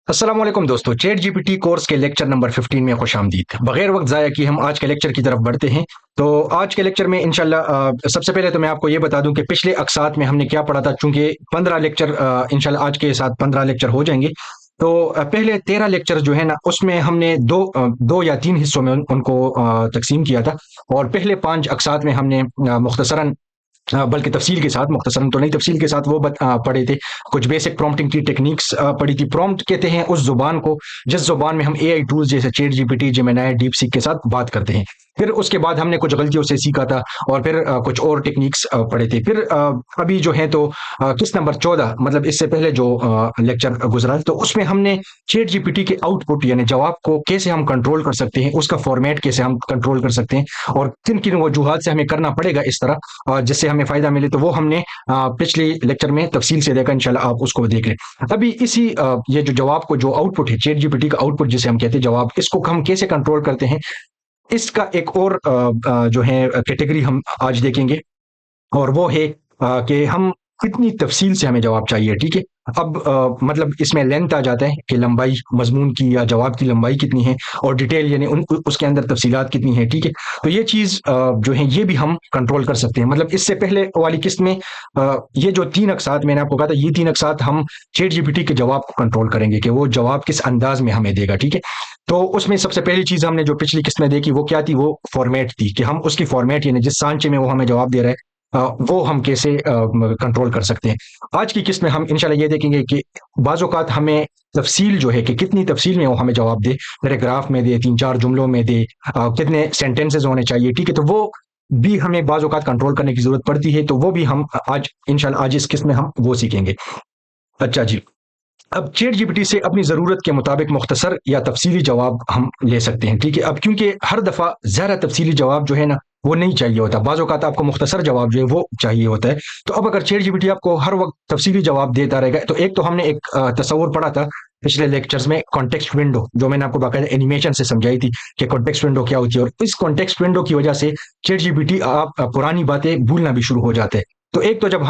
अस्सलाम वालेकुम दोस्तों, चैट जीपीटी कोर्स के लेक्चर नंबर 15 में खुश आमदीद। बगैर वक्त ज़ाया कि हम आज के लेक्चर की तरफ बढ़ते हैं। तो आज के लेक्चर में इंशाल्लाह सबसे पहले तो मैं आपको ये बता दूं कि पिछले अक़सात में हमने क्या पढ़ा था। चूंकि 15 लेक्चर इंशाल्लाह आज के साथ 15 लेक्चर हो जाएंगे। तो पहले 13 लेक्चर जो है ना, उसमें हमने दो या तीन हिस्सों में उनको तकसीम किया था। और पहले 5 अक़सात में हमने मुख्तसरन बल्कि तफसील के साथ, मुख्तसरन तो नहीं, तफसील के साथ वो पढ़े थे। कुछ बेसिक प्रॉम्प्टिंग की टेक्निक्स पढ़ी थी। प्रॉम्प्ट कहते हैं उस जुबान को जिस जुबान में हम एआई टूल्स जैसे chat GPT, Gemini, deep seek के साथ बात करते हैं। फिर उसके बाद हमने कुछ गलतियों से सीखा था और फिर कुछ और टेक्निक्स पढ़े थे। फिर अभी जो है तो किस्त नंबर 14, मतलब इससे पहले जो लेक्चर गुजरा तो उसमें हमने चैट जीपीटी के आउटपुट यानी जवाब को कैसे हम कंट्रोल कर सकते हैं, उसका फॉर्मेट कैसे हम कंट्रोल कर सकते हैं और किन किन वजूहात से हमें करना पड़ेगा इस तरह जिससे हमें फायदा मिले। तो वो हमने पिछले लेक्चर में तफसील से देखा। इंशाल्लाह आप उसको देख लें। अभी इसी ये जो जवाब को, जो आउटपुट है चैट जीपीटी का आउटपुट जिसे हम कहते हैं जवाब, इसको हम कैसे कंट्रोल करते हैं, इसका एक और जो है कैटेगरी हम आज देखेंगे। और वो है कि हम कितनी तफसील से हमें जवाब चाहिए। ठीक है, अब मतलब इसमें लेंथ आ जाता है कि लंबाई मजमून की या जवाब की लंबाई कितनी है और डिटेल यानी उसके अंदर तफसीलात कितनी है। ठीक है, तो ये चीज़ जो है ये भी हम कंट्रोल कर सकते हैं। मतलब इससे पहले वाली किस्त में ये जो 3 अक़सात मैंने आपको कहा था, ये 3 अक़सात हम चैट जीपीटी के जवाब को कंट्रोल करेंगे कि वो जवाब किस अंदाज में हमें देगा। ठीक है, तो उसमें सबसे पहली चीज़ हमने जो पिछली किस्त में देखी वो क्या थी, वो फॉर्मेट थी कि हम उसकी फॉर्मेट यानी जिस सांचे में वो हमें जवाब दे रहा है वो हम कैसे कंट्रोल कर सकते हैं। आज की किस्त में हम इंशाल्लाह ये देखेंगे कि बाज़ औक़ात हमें तफसील जो है कि कितनी तफसील में वो हमें जवाब दे, पैराग्राफ में दे, 3-4 जुमलों में दे, कितने सेंटेंसेस होने चाहिए। ठीक है, तो वो भी हमें बाज़ औक़ात कंट्रोल करने की ज़रूरत पड़ती है। तो वो भी हम आज इंशाल्लाह आज इस किस्त में हम वो सीखेंगे। अच्छा जी, अब चैट जीपीटी से अपनी ज़रूरत के मुताबिक मुख्तसर या तफसीली जवाब हम ले सकते हैं। ठीक है, अब क्योंकि हर दफ़ा ज़्यादा तफसीली जवाब जो है ना वो नहीं चाहिए होता, बाज़ औक़ात आपको मुख्तसर जवाब जो है वो चाहिए होता है। तो अब अगर चैट जीपीटी आपको हर वक्त तफसीली जवाब देता रहेगा, तो एक तो हमने एक तस्वुर पढ़ा था पिछले लेक्चर्स में, कॉन्टेक्स्ट विंडो, जो मैंने आपको बाकायदा एनिमेशन से समझाई थी कि कॉन्टेक्स्ट विंडो क्या होती है। और इस कॉन्टेक्स्ट विंडो की वजह से चैट जीपीटी आप पुरानी बातें भूलना भी शुरू हो जाते हैं। तो एक तो जब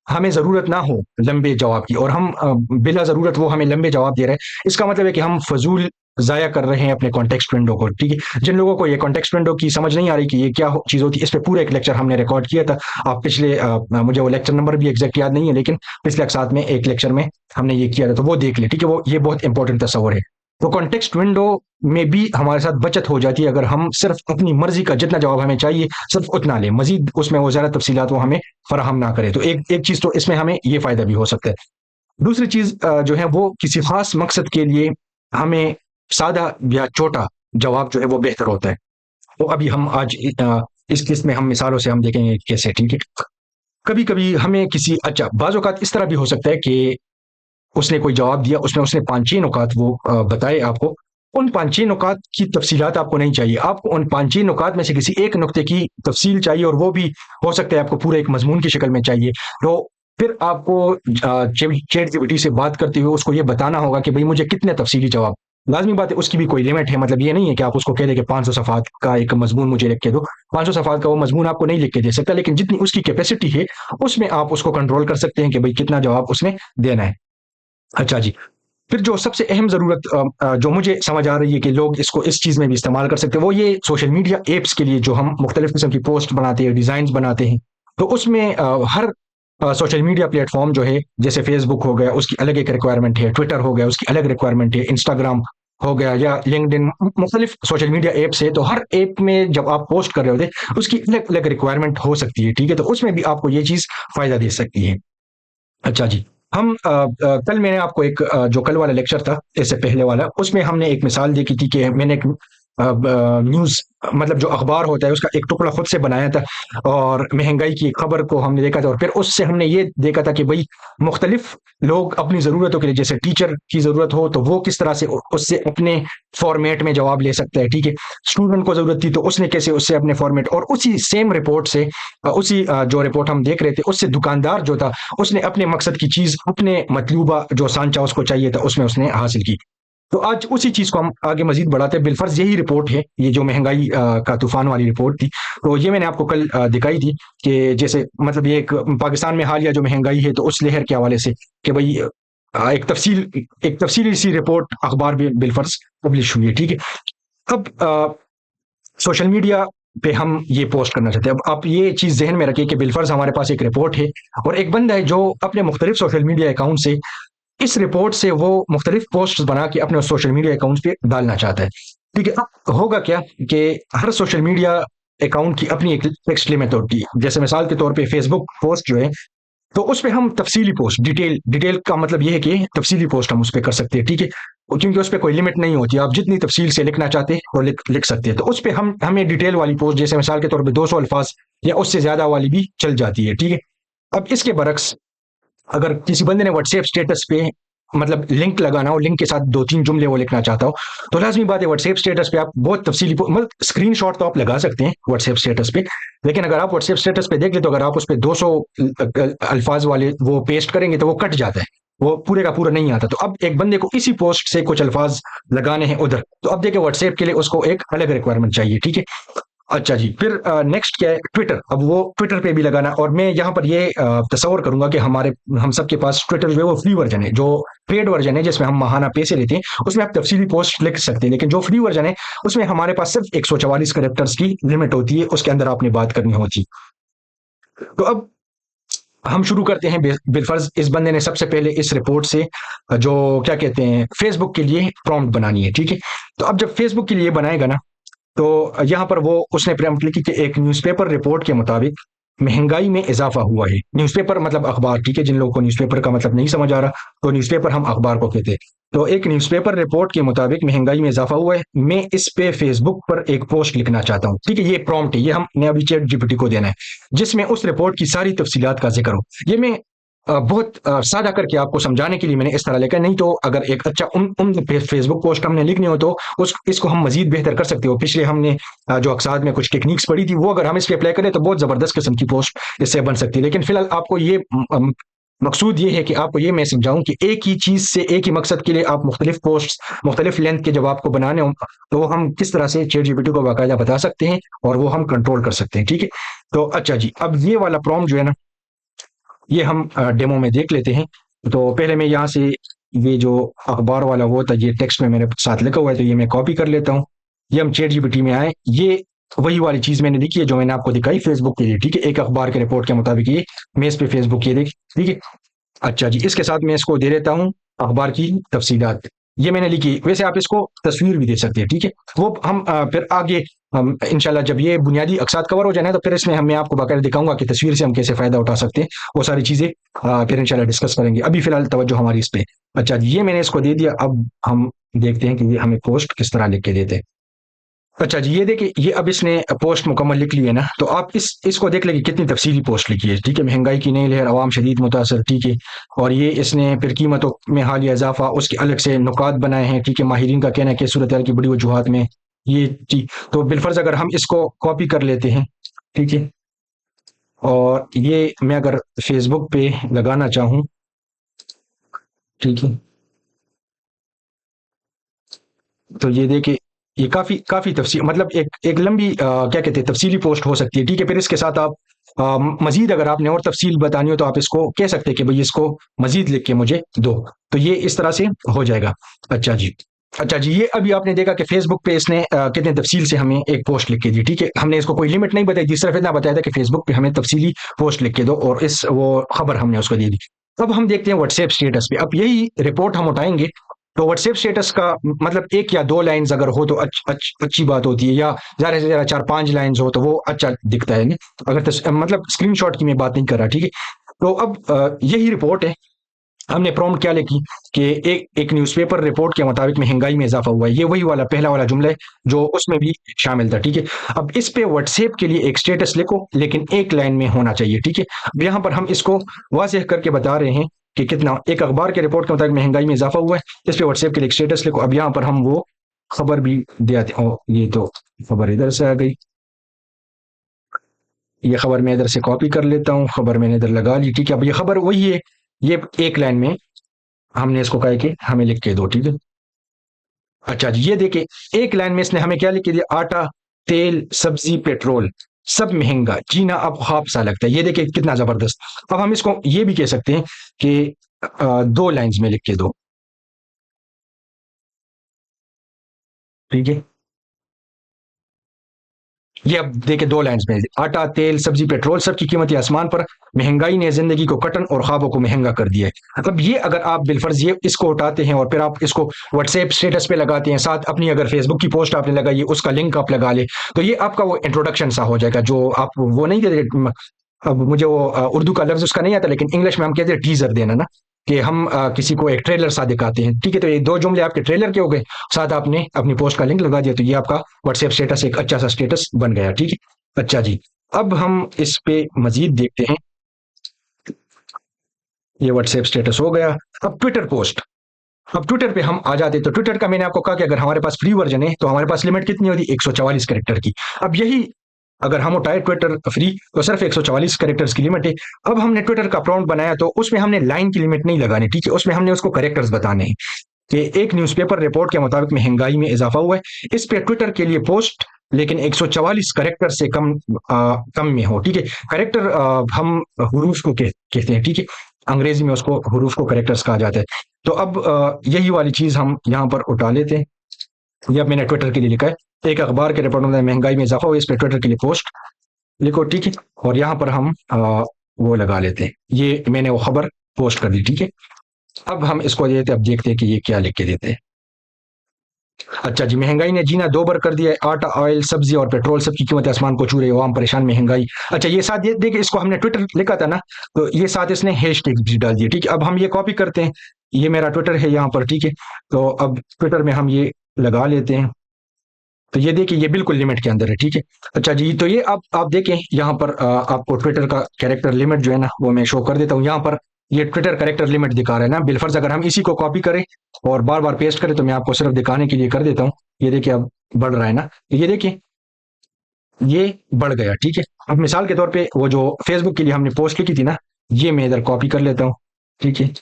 हमें ज़रूरत ना हो लंबे जवाब की और हम बिला ज़रूरत वो हमें लंबे जवाब दे रहे हैं, इसका मतलब है कि हम फ़ज़ूल ज़ाया कर रहे हैं अपने कॉन्टेक्स्ट विंडो को। ठीक है, जिन लोगों को ये कॉन्टेक्स्ट विंडो की समझ नहीं आ रही कि ये क्या चीज़ होती है, इस पे पूरा एक लेक्चर हमने रिकॉर्ड किया था। आप पिछले मुझे वो लेक्चर नंबर भी एग्जैक्ट याद नहीं है, लेकिन पिछले एक साथ में एक लेक्चर में हमने ये किया था, तो वो देख ले। ठीक है, वो ये बहुत इंपॉर्टेंट तस्वर है। तो कॉन्टेक्स्ट विंडो में भी हमारे साथ बचत हो जाती है अगर हम सिर्फ अपनी मर्जी का जितना जवाब हमें चाहिए सिर्फ उतना लें, मजीद उसमें वो ज़्यादा तफसीलात वो हमें फराहम ना करे। तो एक एक चीज़ तो इसमें हमें ये फ़ायदा भी हो सकता है। दूसरी चीज़ जो है वो किसी खास मकसद के लिए हमें सादा या छोटा जवाब जो है वो बेहतर होता है। तो अभी हम आज इस किस्त में हम मिसालों से हम देखेंगे कैसे। ठीक है, कभी कभी हमें किसी, अच्छा बाज़ औक़ात इस तरह भी हो सकता है कि उसने कोई जवाब दिया, उसमें उसने 5-6 नुकात वो बताए आपको, उन 5-6 नुकात की तफसीलात आपको नहीं चाहिए, आपको उन 5-6 नुकात में से किसी एक नुक्ते की तफसील चाहिए और वो भी हो सकता है आपको पूरे एक मजमून की शक्ल में चाहिए। तो फिर आपको चैट जीपीटी से बात करते हुए उसको ये बताना होगा कि भाई मुझे कितने तफसीली जवाब। लाजमी बात है उसकी भी कोई लिमिट है, मतलब ये नहीं है कि आप उसको कह दें कि 500 सफ़ात का एक मजमून मुझे लिख के दो। 500 सफ़ात का वो मजमून आपको नहीं लिख के दे सकता, लेकिन जितनी उसकी कैपेसिटी है उसमें आप उसको कंट्रोल कर सकते हैं कि भाई कितना जवाब उसने देना है। अच्छा जी, फिर जो सबसे अहम ज़रूरत जो मुझे समझ आ रही है कि लोग इसको इस चीज़ में भी इस्तेमाल कर सकते हैं, वो ये सोशल मीडिया ऐप्स के लिए जो हम मुख्तलिफ़ किस्म की पोस्ट बनाते हैं, डिज़ाइन्स बनाते हैं। तो उसमें हर सोशल मीडिया प्लेटफ़ॉर्म जो है, जैसे फ़ेसबुक हो गया उसकी अलग एक रिक्वायरमेंट है, ट्विटर हो गया उसकी अलग रिक्वायरमेंट है, इंस्टाग्राम हो गया या लिंक्डइन, मुख्तलिफ़ सोशल मीडिया ऐप्स है। तो हर ऐप में जब आप पोस्ट कर रहे होते हैं उसकी अलग-अलग रिक्वायरमेंट हो सकती है। ठीक है, तो उसमें भी आपको ये चीज़ फ़ायदा दे सकती है। अच्छा जी, हम कल मैंने आपको एक जो कल वाला लेक्चर था इससे पहले वाला, उसमें हमने एक मिसाल देखी थी कि मैंने एक न्यूज़, मतलब जो अखबार होता है उसका एक टुकड़ा खुद से बनाया था और महंगाई की एक खबर को हमने देखा था। और फिर उससे हमने ये देखा था कि भाई मुख्तलिफ लोग अपनी ज़रूरतों के लिए, जैसे टीचर की ज़रूरत हो तो वो किस तरह से उससे अपने फॉर्मेट में जवाब ले सकता है। ठीक है, स्टूडेंट को ज़रूरत थी तो उसने कैसे उससे अपने फॉर्मेट, और उसी सेम रिपोर्ट से उसी जो रिपोर्ट हम देख रहे थे उससे दुकानदार जो था उसने अपने मकसद की चीज़, अपने मतलूबा जो सांचा उसको चाहिए था उसमें उसने हासिल की। तो आज उसी चीज़ को हम आगे मज़ीद बढ़ाते हैं। बिलफ़र्ज़ यही रिपोर्ट है, ये जो महँगाई का तूफ़ान वाली रिपोर्ट थी, तो ये मैंने आपको कल दिखाई थी कि जैसे मतलब ये एक पाकिस्तान में हालिया जो महँगाई है तो उस लहर के हवाले से कि भई ایک تفصیلی سی رپورٹ اخبار میں بالفرض پبلش ہوئی ہے، ٹھیک ہے۔ اب سوشل میڈیا پہ ہم یہ پوسٹ کرنا چاہتے ہیں، اب آپ یہ چیز ذہن میں رکھیں کہ بالفرض ہمارے پاس ایک رپورٹ ہے اور ایک بندہ ہے جو اپنے مختلف سوشل میڈیا اکاؤنٹ سے اس رپورٹ سے وہ مختلف پوسٹ بنا کے اپنے سوشل میڈیا اکاؤنٹ پہ ڈالنا چاہتا ہے، ٹھیک ہے۔ اب ہوگا کیا کہ ہر سوشل میڈیا اکاؤنٹ کی اپنی ایک ٹیکسٹ لمٹ ہوتی ہے، جیسے مثال کے طور پہ فیس بک پوسٹ جو ہے، تو اس پہ ہم تفصیلی پوسٹ ڈیٹیل کا مطلب یہ ہے کہ تفصیلی پوسٹ ہم اس پہ کر سکتے ہیں، ٹھیک ہے، کیونکہ اس پہ کوئی لمٹ نہیں ہوتی، آپ جتنی تفصیل سے لکھنا چاہتے ہیں وہ لکھ سکتے ہیں، تو اس پہ ہمیں ڈیٹیل والی پوسٹ جیسے مثال کے طور پہ 200 الفاظ یا اس سے زیادہ والی بھی چل جاتی ہے، ٹھیک ہے۔ اب اس کے برعکس اگر کسی بندے نے واٹس ایپ اسٹیٹس پہ مطلب لنک لگانا ہو، لنک کے ساتھ 2-3 جملے وہ لکھنا چاہتا ہو، تو لازمی بات ہے واٹس ایپ اسٹیٹس پہ آپ بہت تفصیلی مطلب اسکرین شاٹ تو آپ لگا سکتے ہیں واٹس ایپ اسٹیٹس پہ، لیکن اگر آپ واٹس ایپ اسٹیٹس پہ دیکھ لیں تو اگر آپ اس پہ 200 الفاظ والے وہ پیسٹ کریں گے تو وہ کٹ جاتا ہے، وہ پورے کا پورا نہیں آتا، تو اب ایک بندے کو اسی پوسٹ سے کچھ الفاظ لگانے ہیں ادھر، تو اب دیکھیں واٹس ایپ کے لیے اس کو ایک الگ ریکوائرمنٹ چاہیے، ٹھیک ہے۔ اچھا جی، پھر نیکسٹ کیا ہے ٹویٹر، اب وہ ٹویٹر پہ بھی لگانا، اور میں یہاں پر یہ تصور کروں گا کہ ہم سب کے پاس ٹویٹر جو ہے وہ فری ورژن ہے، جو پیڈ ورژن ہے جس میں ہم ماہانہ پیسے لیتے ہیں اس میں آپ تفصیلی پوسٹ لکھ سکتے ہیں، لیکن جو فری ورژن ہے اس میں ہمارے پاس صرف 144 کریکٹرز کی لمٹ ہوتی ہے، اس کے اندر آپ نے بات کرنی ہوتی۔ تو اب ہم شروع کرتے ہیں، بالفرض اس بندے نے سب سے پہلے اس رپورٹ سے جو کیا کہتے ہیں فیس بک کے لیے پرومپٹ بنانی ہے، ٹھیک ہے۔ تو اب جب فیس بک کے لیے بنائے گا نا، تو یہاں پر وہ اس نے پریمپٹ لکھی کہ ایک نیوز پیپر رپورٹ کے مطابق مہنگائی میں اضافہ ہوا ہے، نیوز پیپر مطلب اخبار، ٹھیک ہے، جن لوگوں کو نیوز پیپر کا مطلب نہیں سمجھ آ رہا تو نیوز پیپر ہم اخبار کو کہتے ہیں، تو ایک نیوز پیپر رپورٹ کے مطابق مہنگائی میں اضافہ ہوا ہے، میں اس پہ فیس بک پر ایک پوسٹ لکھنا چاہتا ہوں، ٹھیک ہے، یہ پرومپٹ ہے، یہ ہم نے ابھی چیٹ جی پی ٹی کو دینا ہے جس میں اس رپورٹ کی ساری تفصیلات کا ذکر ہو، یہ میں بہت سادہ کر کے آپ کو سمجھانے کے لیے میں نے اس طرح لکھا، نہیں تو اگر ایک اچھا فیس بک پوسٹ ہم نے لکھنی ہو تو اس کو ہم مزید بہتر کر سکتے ہو، پچھلے ہم نے جو اقساط میں کچھ ٹیکنیکس پڑھی تھی وہ اگر ہم اس پہ اپلائی کریں تو بہت زبردست قسم کی پوسٹ اس سے بن سکتی ہے، لیکن فی الحال آپ کو یہ مقصود یہ ہے کہ آپ کو یہ میں سمجھاؤں کہ ایک ہی چیز سے ایک ہی مقصد کے لیے آپ مختلف پوسٹ مختلف لینتھ کے جب آپ کو بنانے ہوں تو وہ ہم کس طرح سے چیٹ جی پی ٹی کو باقاعدہ بتا سکتے ہیں اور وہ ہم کنٹرول کر سکتے ہیں، ٹھیک ہے۔ تو اچھا جی، اب یہ والا پرومپٹ جو ہے نا یہ ہم ڈیمو میں دیکھ لیتے ہیں، تو پہلے میں یہاں سے یہ جو اخبار والا وہ تھا یہ ٹیکسٹ میں میرے ساتھ لکھا ہوا ہے تو یہ میں کاپی کر لیتا ہوں، یہ ہم چیٹ جی پی ٹی میں آئے، یہ وہی والی چیز میں نے لکھی ہے جو میں نے آپ کو دکھائی فیس بک کے لیے، ٹھیک ہے، ایک اخبار کے رپورٹ کے مطابق یہ میں اس پہ فیس بک یہ دیکھ، ٹھیک ہے۔ اچھا جی، اس کے ساتھ میں اس کو دے دیتا ہوں اخبار کی تفصیلات، یہ میں نے لکھی، ویسے آپ اس کو تصویر بھی دے سکتے ہیں، ٹھیک ہے، وہ ہم پھر آگے انشاءاللہ جب یہ بنیادی اقساط کور ہو جائے نا تو پھر اس میں میں آپ کو باقاعدہ دکھاؤں گا کہ تصویر سے ہم کیسے فائدہ اٹھا سکتے ہیں، وہ ساری چیزیں پھر انشاءاللہ ڈسکس کریں گے، ابھی فی الحال توجہ ہماری اس پہ۔ اچھا جی، یہ میں نے اس کو دے دیا، اب ہم دیکھتے ہیں کہ یہ ہمیں پوسٹ کس طرح لکھ کے دیتے ہیں۔ اچھا جی، یہ دیکھیں، یہ اب اس نے پوسٹ مکمل لکھ لی ہے نا، تو آپ اس کو دیکھ لیں کہ کتنی تفصیلی پوسٹ لکھی ہے، ٹھیک ہے، مہنگائی کی نئی لہر، عوام شدید متاثر، ٹھیک ہے، اور یہ اس نے پھر قیمتوں میں حالیہ اضافہ، اس کے الگ سے نکات بنائے ہیں، ٹھیک ہے، ماہرین کا کہنا ہے کہ صورتحال کی بڑی وجوہات میں یہ ٹھیک، تو بالفرض اگر ہم اس کو کاپی کر لیتے ہیں، ٹھیک ہے، اور یہ میں اگر فیس بک پہ لگانا چاہوں، ٹھیک ہے، تو یہ دیکھیں یہ کافی تفصیل مطلب ایک لمبی کیا کہتے ہیں تفصیلی پوسٹ ہو سکتی ہے، ٹھیک ہے، پھر اس کے ساتھ آپ مزید اگر آپ نے اور تفصیل بتانی ہو تو آپ اس کو کہہ سکتے ہیں کہ بھئی اس کو مزید لکھ کے مجھے دو، تو یہ اس طرح سے ہو جائے گا۔ اچھا جی، یہ ابھی آپ نے دیکھا کہ فیس بک پہ اس نے کتنے تفصیل سے ہمیں ایک پوسٹ لکھ کے دی، ٹھیک ہے، ہم نے اس کو کوئی لمٹ نہیں بتائی تھی، صرف اتنا بتایا تھا کہ فیس بک پہ ہمیں تفصیلی پوسٹ لکھ کے دو، اور وہ خبر ہم نے اس کو دے دی۔ اب ہم دیکھتے ہیں واٹس ایپ اسٹیٹس پہ، اب یہی رپورٹ ہم اٹھائیں گے تو واٹس ایپ اسٹیٹس کا مطلب ایک یا دو لائنز اگر ہو تو اچھی بات ہوتی ہے، یا زیادہ سے زیادہ 4-5 لائنز ہو تو وہ اچھا دکھتا ہے، اگر مطلب اسکرین شاٹ کی میں بات نہیں کر رہا، ٹھیک ہے۔ تو اب یہی رپورٹ ہے، ہم نے پرومپٹ کیا لکھی کہ ایک نیوز پیپر رپورٹ کے مطابق مہنگائی میں اضافہ ہوا ہے، یہ وہی والا پہلا والا جملہ ہے جو اس میں بھی شامل تھا، ٹھیک ہے۔ اب اس پہ واٹس ایپ کے لیے ایک اسٹیٹس لکھو لیکن ایک لائن میں ہونا چاہیے، ٹھیک ہے۔ اب یہاں پر ہم اس کو واضح کر کے بتا رہے ہیں کہ کتنا ایک اخبار کے رپورٹ کے مطابق مہنگائی میں اضافہ ہوا ہے، اس پہ واٹس ایپ کے لیے ایک اسٹیٹس لکھو۔ اب یہاں پر ہم وہ خبر بھی دے آتے ہیں، یہ تو خبر ادھر سے آ گئی، یہ خبر میں ادھر سے کاپی کر لیتا ہوں، خبر میں نے ادھر لگا لی، ٹھیک ہے۔ اب یہ خبر وہی ہے، یہ ایک لائن میں ہم نے اس کو کہا کہ ہمیں لکھ کے دو، ٹھیک ہے۔ اچھا جی، یہ دیکھیں ایک لائن میں اس نے ہمیں کیا لکھ کے دیا، آٹا، تیل، سبزی، پیٹرول سب مہنگا، جینا اب خواب سا لگتا ہے، یہ دیکھیں کتنا زبردست۔ اب ہم اس کو یہ بھی کہہ سکتے ہیں کہ दो लाइंस में लिख के दो, ठीक है। ये अब देखिए दो लाइंस में, आटा तेल सब्जी पेट्रोल सब की कीमतें आसमान पर, महंगाई ने जिंदगी को कटन और ख्वाबों को महंगा कर दिया है। मतलब ये अगर आप बिलफर्ज ये इसको उठाते हैं और फिर आप इसको व्हाट्सएप स्टेटस पे लगाते हैं, साथ अपनी अगर फेसबुक की पोस्ट आपने लगाई है उसका लिंक आप लगा ले, तो ये आपका वो इंट्रोडक्शन सा हो जाएगा, जो आप वो नहीं देते। अब मुझे वो उर्दू का लफ्ज उसका नहीं आता, लेकिन इंग्लिश में हम कहते हैं टीजर देना ना, कि हम किसी को एक ट्रेलर सा दिखाते हैं, ठीक है। तो ये दो जुमले आपके ट्रेलर के हो गए, साथ आपने अपनी पोस्ट का लिंक लगा दिया, तो ये आपका व्हाट्सएप स्टेटस एक अच्छा सा स्टेटस बन गया, ठीक है। अच्छा जी, अब हम इस पे मजीद देखते हैं। ये व्हाट्सएप स्टेटस हो गया। अब ट्विटर पोस्ट, अब ट्विटर पे हम आ जाते हैं। तो ट्विटर का मैंने आपको कहा कि अगर हमारे पास फ्री वर्जन है तो हमारे पास लिमिट कितनी होती है, 144 कैरेक्टर की। अब यही अगर हम उठाए ट्विटर फ्री तो सिर्फ 144 कैरेक्टर्स की लिमिट है। अब हमने ट्विटर का अकाउंट बनाया तो उसमें हमने लाइन की लिमिट नहीं लगानी, ठीक है, उसमें हमने उसको कैरेक्टर्स बताने हैं कि एक न्यूज़पेपर रिपोर्ट के मुताबिक महंगाई में इजाफा हुआ है, इस पे ट्विटर के लिए पोस्ट, लेकिन 144 कैरेक्टर से कम में हो, ठीक है। कैरेक्टर हम हुरूफ को कहते हैं, ठीक है, अंग्रेजी में उसको हुरूफ को कैरेक्टर्स कहा जाता है। तो अब यही वाली चीज हम यहाँ पर उठा लेते हैं। ये अब मैंने ट्विटर के लिए लिखा है, एक अखबार के रिपोर्ट में महंगाई में इजाफा हुआ, इस पे ट्विटर के लिए पोस्ट लिखो, ठीक है। और यहाँ पर हम वो लगा लेते हैं, ये मैंने वो खबर पोस्ट कर दी, ठीक है। अब हम इसको देते, अब देखते हैं कि ये क्या लिख के देते हैं। अच्छा जी, महंगाई ने जीना दो बार कर दिया है, आटा ऑयल सब्जी और पेट्रोल सब की कीमतें आसमान को छू रही है, आम परेशान महंगाई। अच्छा ये साथ ये देखिए, इसको हमने ट्विटर लिखा था ना, तो ये साथ इसने हैश टैग भी डाल दिए, ठीक है। अब हम ये कॉपी करते हैं, ये मेरा ट्विटर है यहाँ पर, ठीक है। तो अब ट्विटर में हम ये लगा लेते हैं, तो ये देखिए ये बिल्कुल लिमिट के अंदर है, ठीक है। अच्छा जी, तो ये आप देखें यहाँ पर आपको ट्विटर का कैरेक्टर लिमिट जो है ना वो मैं शो कर देता हूँ यहाँ पर। ये ट्विटर कैरेक्टर लिमिट दिखा रहा है ना, बिलफर्ज अगर हम इसी को कॉपी करें और बार बार पेस्ट करें, तो मैं आपको सिर्फ दिखाने के लिए कर देता हूँ। ये देखिए अब बढ़ रहा है ना, ये देखिए ये बढ़ गया, ठीक है। अब मिसाल के तौर पे वो जो फेसबुक के लिए हमने पोस्ट लिखी थी ना, ये मैं इधर कॉपी कर लेता हूँ, ठीक है।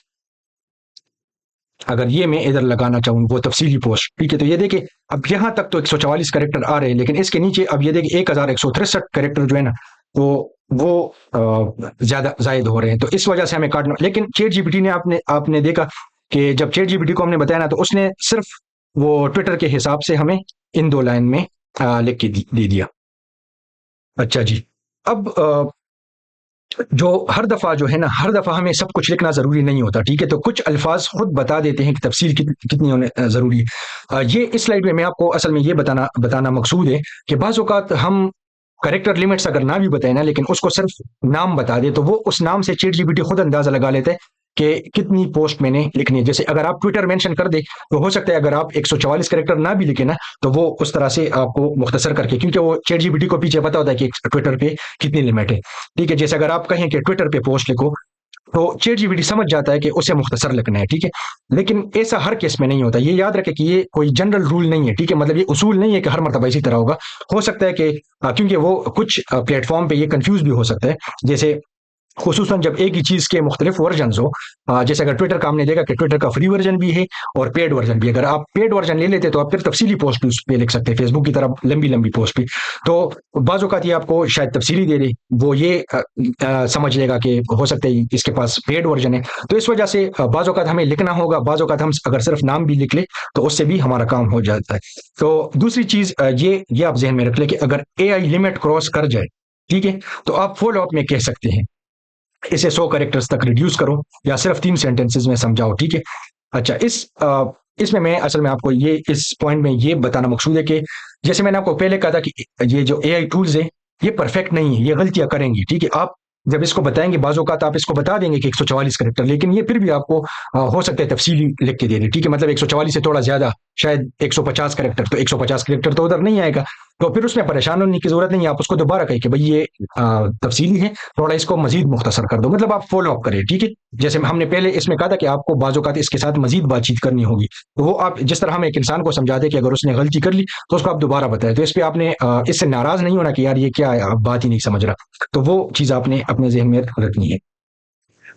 अगर ये मैं इधर लगाना चाहूँ वो तफसीली पोस्ट, ठीक है, तो ये देखिए अब यहाँ तक तो 144 कैरेक्टर आ रहे हैं, लेकिन इसके नीचे अब ये देखिए 1163 कैरेक्टर जो है ना, तो वो ज्यादा जायद हो रहे हैं, तो इस वजह से हमें काटना। लेकिन चैट जीपीटी ने आपने आपने देखा कि जब चैट जीपीटी को हमने बताया ना, तो उसने सिर्फ वो ट्विटर के हिसाब से हमें इन दो लाइन में लिख के दे दिया। अच्छा जी, अब जो हर दफा जो है ना, हर दफा हमें सब कुछ लिखना जरूरी नहीं होता, ठीक है। तो कुछ अल्फाज खुद बता देते हैं कि तफसील कितनी होने जरूरी है। ये इस स्लाइड में मैं आपको असल में ये बताना बताना मकसूद है कि बाज़ औक़ात हम करेक्टर लिमिट्स अगर ना भी बताए ना, लेकिन उसको सिर्फ नाम बता दे, तो वो उस नाम से चैट जीपीटी खुद अंदाजा लगा लेता है कि कितनी पोस्ट मैंने लिखनी है। जैसे अगर आप ट्विटर मेंशन कर दे, तो हो सकता है अगर आप 144 कैरेक्टर ना भी लिखे ना, तो वो उस तरह से आपको मुख्तसर करके, क्योंकि वो चैट जीपीटी को पीछे पता होता है कि ट्विटर पे कितनी लिमिट है, ठीक है। जैसे अगर आप कहें कि ट्विटर पे पोस्ट लिखो, तो चैट जीपीटी समझ जाता है कि उसे मुख्तसर लिखना है, ठीक है। लेकिन ऐसा हर केस में नहीं होता, ये याद रखें कि ये कोई जनरल रूल नहीं है, ठीक है। मतलब ये उसूल नहीं है कि हर मरतबा इसी तरह होगा। हो सकता है कि क्योंकि वो कुछ प्लेटफॉर्म पे ये कंफ्यूज भी हो सकता है, जैसे खुसूसन जब एक ही चीज के मुख्तलिफ वर्जन हो। जैसे अगर ट्विटर का हमने देखा कि ट्विटर का फ्री वर्जन भी है और पेड वर्जन भी। अगर आप पेड वर्जन ले लेते तो आप फिर तफसीली पोस्ट भी उस पर लिख सकते हैं, फेसबुक की तरह लंबी लंबी पोस्ट भी। तो बाज़ औक़ात ये आपको शायद तफसीली दे दे, वो ये समझ लेगा कि हो सकता है इसके पास पेड वर्जन है, तो इस वजह से बाज़ औक़ात हमें लिखना होगा। बाज़ औक़ात हम अगर सिर्फ नाम भी लिख ले तो उससे भी हमारा काम हो जाता है। तो दूसरी चीज ये आप जहन में रख ले कि अगर एआई लिमिट क्रॉस कर जाए, ठीक है, तो आप फॉलो अप में कह सकते हैं इसे 100 कैरेक्टर्स तक रिड्यूस करो या सिर्फ 3 सेंटेंसेस में समझाओ, ठीक है। अच्छा इसमें मैं असल में आपको ये इस पॉइंट में ये बताना मकसूद है कि जैसे मैंने आपको पहले कहा था कि ये जो एआई टूल्स है ये परफेक्ट नहीं है, ये गलतियां करेंगी, ठीक है। आप जब इसको बताएंगे बाज़ औक़ात आप इसको बता देंगे कि 144 कैरेक्टर, लेकिन ये फिर भी आपको हो सकता है तफसीली लिख के दे दे, ठीक है। मतलब 144 से थोड़ा ज्यादा, शायद 150 कैरेक्टर, तो 150 कैरेक्टर तो उधर नहीं आएगा, तो फिर उसमें परेशान होने की जरूरत नहीं है। आप उसको दोबारा कहें कि भाई ये तफसीली है, थोड़ा इसको मजीद मुख्तसर कर दो, मतलब आप फॉलो अप करें, ठीक है। जैसे हमने पहले इसमें कहा था कि आपको बाज़ औक़ात इसके साथ मजीद बातचीत करनी होगी, तो वो आप जिस तरह हम एक इंसान को समझाते कि अगर उसने गलती कर ली तो उसको आप दोबारा बताएं, तो इस पर आपने इससे नाराज नहीं होना कि यार ये क्या है, आप बात ही नहीं समझ रहा, तो वो चीज़ आपने अपने जहन में रखनी है।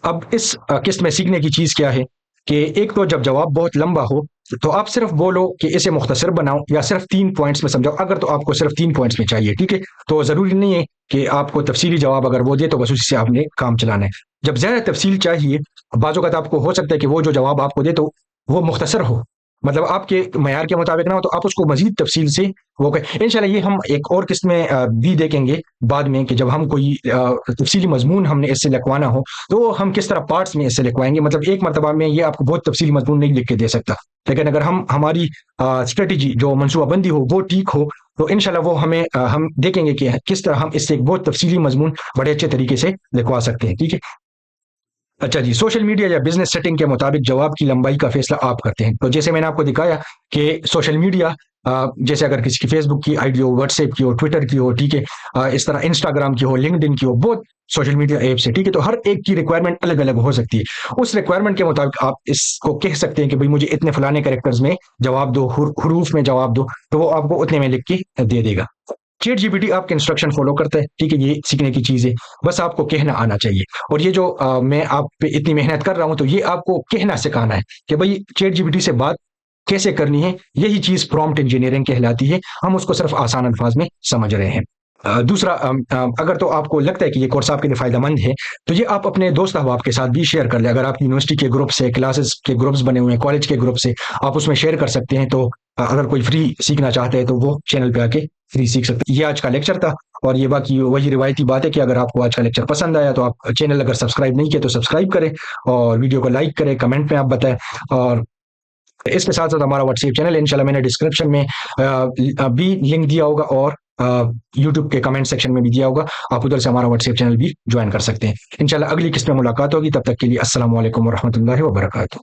अब इस किस्त में सीखने की चीज़ क्या है कि एक तो जब जवाब बहुत लंबा हो تو آپ صرف بولو کہ اسے مختصر بناؤ یا صرف 3 پوائنٹس میں سمجھاؤ، اگر تو آپ کو صرف 3 پوائنٹس میں چاہیے، ٹھیک ہے، تو ضروری نہیں ہے کہ آپ کو تفصیلی جواب اگر وہ دے تو بس اسی سے آپ نے کام چلانا ہے۔ جب زیادہ تفصیل چاہیے، بعض اوقات آپ کو ہو سکتا ہے کہ وہ جو جواب آپ کو دے تو وہ مختصر ہو، مطلب آپ کے معیار کے مطابق نہ ہو، تو آپ اس کو مزید تفصیل سے وہ کہ انشاءاللہ یہ ہم ایک اور قسط میں بھی دیکھیں گے بعد میں، کہ جب ہم کوئی تفصیلی مضمون ہم نے اس سے لکھوانا ہو تو ہم کس طرح پارٹس میں اس سے لکھوائیں گے، مطلب ایک مرتبہ میں یہ آپ کو بہت تفصیلی مضمون نہیں لکھ کے دے سکتا، لیکن اگر ہماری اسٹریٹجی جو منصوبہ بندی ہو وہ ٹھیک ہو تو انشاءاللہ وہ ہم دیکھیں گے کہ کس طرح ہم اس سے ایک بہت تفصیلی مضمون بڑے اچھے طریقے سے لکھوا سکتے ہیں، ٹھیک ہے۔ اچھا جی، سوشل میڈیا یا بزنس سیٹنگ کے مطابق جواب کی لمبائی کا فیصلہ آپ کرتے ہیں۔ تو جیسے میں نے آپ کو دکھایا کہ سوشل میڈیا، جیسے اگر کسی کی فیس بک کی I D who, what's app کی ہو، ٹویٹر کی ہو، ٹھیک ہے، اس طرح انسٹاگرام کی ہو، لنکڈ ان کی ہو، بہت سوشل میڈیا ایپس ہے، ٹھیک ہے، تو ہر ایک کی ریکوائرمنٹ الگ الگ ہو سکتی ہے۔ اس ریکوائرمنٹ کے مطابق آپ اس کو کہہ سکتے ہیں کہ بھائی مجھے اتنے فلانے کریکٹرز میں جواب دو، حروف میں جواب دو، تو وہ آپ کو اتنے میں لکھ کے دے دے گا۔ چیٹ جی پی ٹی آپ کے انسٹرکشن فالو کرتا ہے، ٹھیک ہے، یہ سیکھنے کی چیز ہے، بس آپ کو کہنا آنا چاہیے۔ اور یہ جو میں آپ پہ اتنی محنت کر رہا ہوں تو یہ آپ کو کہنا سکھانا ہے کہ بھائی چیٹ جی پی ٹی سے بات کیسے کرنی ہے، یہی چیز پرومپٹ انجینئرنگ کہلاتی ہے، ہم اس کو صرف آسان الفاظ میں سمجھ رہے ہیں۔ دوسرا، اگر تو آپ کو لگتا ہے کہ یہ کورس آپ کے لیے فائدہ مند ہے تو یہ آپ اپنے دوست احباب کے ساتھ بھی شیئر کر لیں۔ اگر آپ یونیورسٹی کے گروپ سے، کلاسز کے گروپس بنے ہوئے ہیں، کالج کے گروپ سے، آپ اس میں شیئر کر سکتے ہیں، تو اگر کوئی فری سیکھنا چاہتا ہے تو وہ چینل پہ آ کے فری سیکھ سکتے ہیں۔ یہ آج کا لیکچر تھا، اور یہ باقی وہی روایتی بات ہے کہ اگر آپ کو آج کا لیکچر پسند آیا تو آپ چینل اگر سبسکرائب نہیں کیا تو سبسکرائب کریں، اور ویڈیو کو لائک کریں، کمنٹ میں آپ بتائیں، اور اس کے ساتھ ساتھ ہمارا واٹس ایپ چینل ہے، انشاءاللہ میں نے ڈسکرپشن میں بھی لنک دیا ہوگا، اور یوٹیوب کے کمنٹ سیکشن میں بھی دیا ہوگا، آپ ادھر سے ہمارا واٹس ایپ چینل بھی جوائن کر سکتے ہیں۔ انشاءاللہ اگلی قسط میں ملاقات ہوگی، تب تک کے لیے السلام علیکم ورحمۃ اللہ وبرکاتہ۔